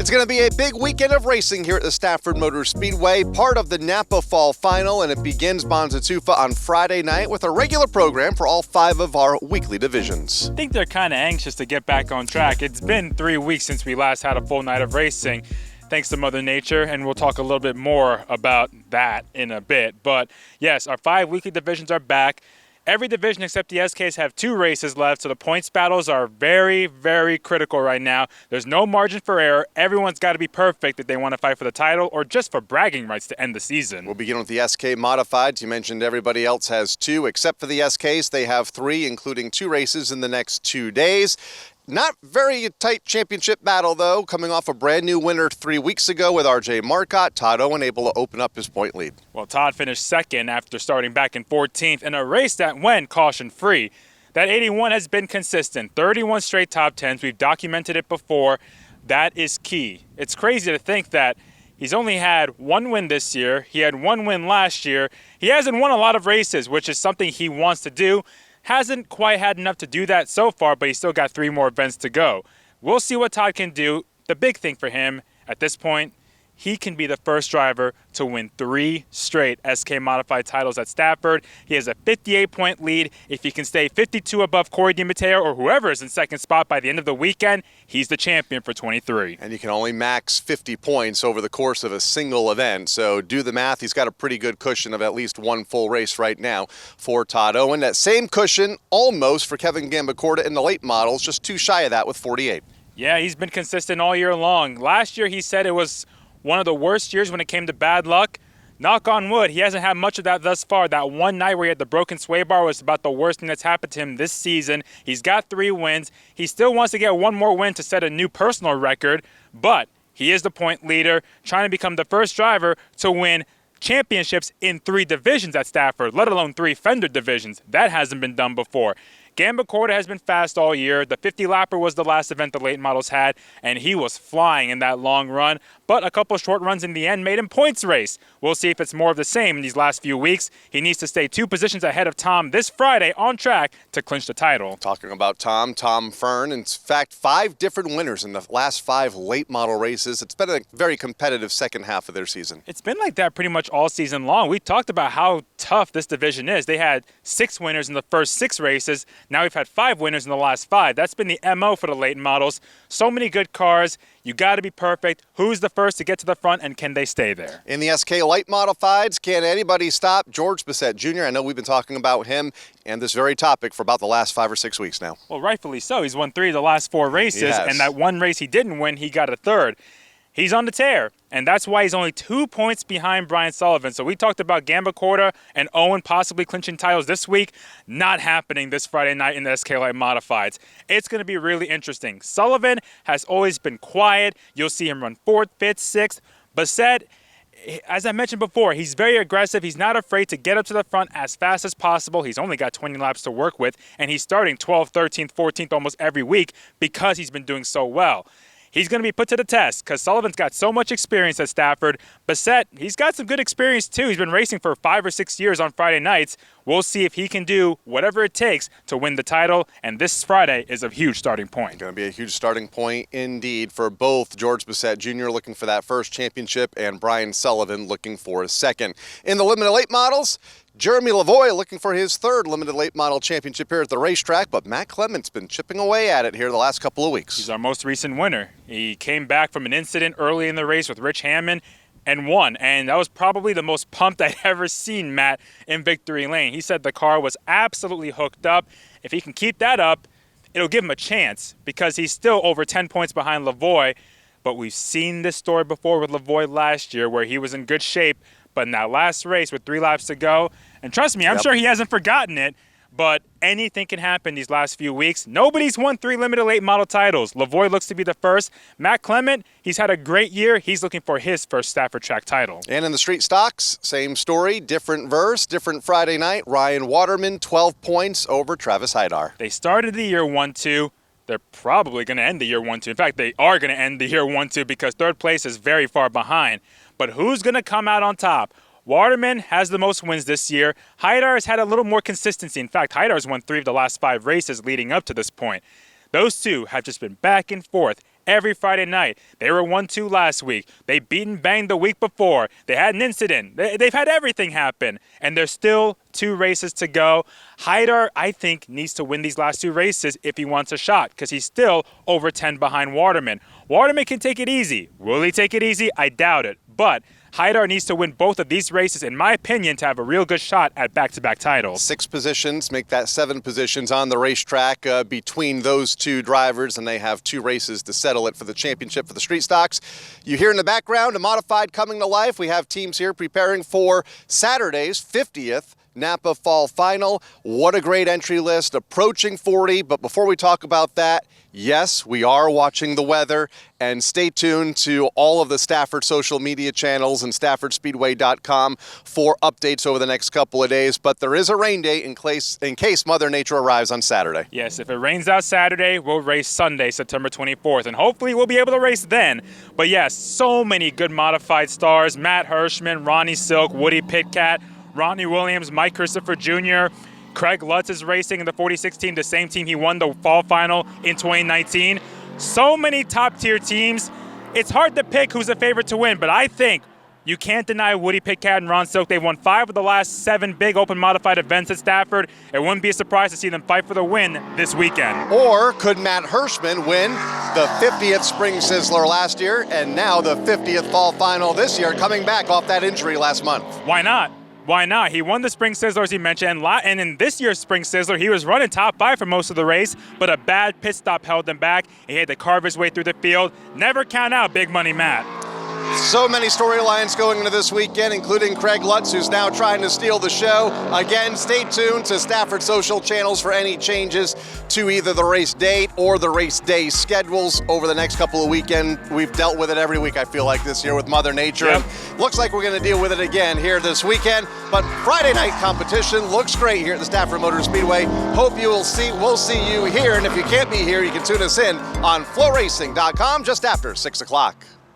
It's going to be a big weekend of racing here at the Stafford Motor Speedway, part of the NAPA Fall Final, and it begins Bonssa Tufa on Friday night with a regular program for all 5 of our weekly divisions. I think they're kind of anxious to get back on track. It's been 3 weeks since we last had a full night of racing, thanks to Mother Nature, and we'll talk a little bit more about that in a bit. But yes, our 5 weekly divisions are back. Every division except the SKs have 2 races left, so the points battles are very, very critical right now. There's no margin for error. Everyone's got to be perfect if they want to fight for the title or just for bragging rights to end the season. We'll begin with the SK Modifieds. You mentioned everybody else has 2, except for the SKs. They have 3, including 2 races in the next 2 days. Not very tight championship battle, though, coming off a brand new winner 3 weeks ago with R.J. Marcotte. Todd Owen able to open up his point lead. Well, Todd finished second after starting back in 14th in a race that went caution-free. That 81 has been consistent. 31 straight top 10s. We've documented it before. That is key. It's crazy to think that he's only had 1 win this year. He had 1 win last year. He hasn't won a lot of races, which is something he wants to do. Hasn't quite had enough to do that so far, but he's still got 3 more events to go. We'll see what Todd can do. The big thing for him at this point, he can be the first driver to win 3 straight SK Modified titles at Stafford. He has a 58-point lead. If he can stay 52 above Corey DiMatteo or whoever is in second spot by the end of the weekend, he's the champion for 23. And you can only max 50 points over the course of a single event. So do the math. He's got a pretty good cushion of at least 1 full race right now for Todd Owen. That same cushion almost for Kevin Gambacorta in the late models, just 2 shy of that with 48. Yeah, he's been consistent all year long. Last year he said it was one of the worst years when it came to bad luck. Knock on wood, he hasn't had much of that thus far. That one night where he had the broken sway bar was about the worst thing that's happened to him this season. He's got 3 wins. He still wants to get 1 more win to set a new personal record, but he is the point leader, trying to become the first driver to win championships in 3 divisions at Stafford, let alone 3 fender divisions. That hasn't been done before. Gambacorta has been fast all year. The 50-lapper was the last event the late models had, and he was flying in that long run. But a couple short runs in the end made him points race. We'll see if it's more of the same in these last few weeks. He needs to stay 2 positions ahead of Tom this Friday on track to clinch the title. Talking about Tom Fern, in fact, 5 different winners in the last 5 late model races. It's been a very competitive second half of their season. It's been like that pretty much all season long. We talked about how tough this division is. They had 6 winners in the first 6 races. Now we've had 5 winners in the last 5. That's been the MO for the late models. So many good cars. You got to be perfect. Who's the first to get to the front, and can they stay there? In the SK Light Modifieds, can anybody stop George Bissett Jr.? I know we've been talking about him and this very topic for about the last 5 or 6 weeks now. Well, rightfully so. He's won 3 of the last 4 races, and that one race he didn't win, he got a 3rd. He's on the tear, and that's why he's only 2 points behind Brian Sullivan. So we talked about Gambacorta and Owen possibly clinching titles this week. Not happening this Friday night in the SK Light Modifieds. It's going to be really interesting. Sullivan has always been quiet. You'll see him run 4th, 5th, 6th. Bissett, as I mentioned before, he's very aggressive. He's not afraid to get up to the front as fast as possible. He's only got 20 laps to work with, and he's starting 12th, 13th, 14th almost every week because he's been doing so well. He's going to be put to the test because Sullivan's got so much experience at Stafford. Bissett, he's got some good experience too. He's been racing for 5 or 6 years on Friday nights. We'll see if he can do whatever it takes to win the title, and this Friday is a huge starting point. Going to be a huge starting point indeed for both George Bissett Jr. looking for that first championship and Brian Sullivan looking for his second. In the limited late models, Jeremy Lavoie looking for his 3rd limited late model championship here at the racetrack, but Matt Clement's been chipping away at it here the last couple of weeks. He's our most recent winner. He came back from an incident early in the race with Rich Hammond and won, and that was probably the most pumped I'd ever seen Matt in victory lane. He said the car was absolutely hooked up. If he can keep that up, it'll give him a chance because he's still over 10 points behind Lavoie, but we've seen this story before with Lavoie last year where he was in good shape, but in that last race with 3 laps to go, and trust me, I'm sure he hasn't forgotten it, but anything can happen these last few weeks. Nobody's won 3 limited late model titles. Lavoie looks to be the first. Matt Clement, he's had a great year. He's looking for his first Stafford track title. And in the street stocks, same story, different verse, different Friday night. Ryan Waterman, 12 points over Travis Hydar. They started the year 1-2. They're probably going to end the year 1-2. In fact, they are going to end the year 1-2 because 3rd place is very far behind. But who's going to come out on top? Waterman has the most wins this year. Hydar has had a little more consistency. In fact, Hydar's won 3 of the last 5 races leading up to this point. Those two have just been back and forth every Friday night. They were 1-2 last week. They beat and banged the week before. They had an incident. They've had everything happen, and there's still 2 races to go. Haidar, I think, needs to win these last 2 races if he wants a shot, because he's still over 10 behind Waterman. Waterman can take it easy. Will he take it easy? I doubt it. But Haidar needs to win both of these races, in my opinion, to have a real good shot at back-to-back titles. 6 positions, make that 7 positions on the racetrack between those 2 drivers, and they have 2 races to settle it for the championship for the street stocks. You hear in the background a modified coming to life. We have teams here preparing for Saturday's 50th NAPA Fall Final. What a great entry list, approaching 40. But before we talk about that, yes, we are watching the weather, and stay tuned to all of the Stafford social media channels and StaffordSpeedway.com for updates over the next couple of days. But there is a rain date in case Mother Nature arrives on Saturday. Yes, if it rains out Saturday, we'll race Sunday, September 24th, and hopefully we'll be able to race then. But yes, so many good modified stars: Matt Hirschman, Ronnie Silk, Woody Pitcat, Rodney Williams, Mike Christopher Jr., Craig Lutz is racing in the 46 team, the same team he won the fall final in 2019. So many top-tier teams. It's hard to pick who's the favorite to win, but I think you can't deny Woody Pitcat and Ron Silk. They've won 5 of the last 7 big open modified events at Stafford. It wouldn't be a surprise to see them fight for the win this weekend. Or could Matt Hirschman win the 50th Spring Sizzler last year and now the 50th Fall Final this year, coming back off that injury last month? Why not? Why not? He won the Spring Sizzler, as he mentioned, and in this year's Spring Sizzler, he was running top 5 for most of the race, but a bad pit stop held him back. He had to carve his way through the field. Never count out Big Money Matt. So many storylines going into this weekend, including Craig Lutz, who's now trying to steal the show. Again, stay tuned to Stafford social channels for any changes to either the race date or the race day schedules over the next couple of weekends. We've dealt with it every week, I feel like, this year with Mother Nature. Yep. And looks like we're going to deal with it again here this weekend. But Friday night competition looks great here at the Stafford Motor Speedway. Hope we'll see you here. And if you can't be here, you can tune us in on FlowRacing.com just after 6 o'clock.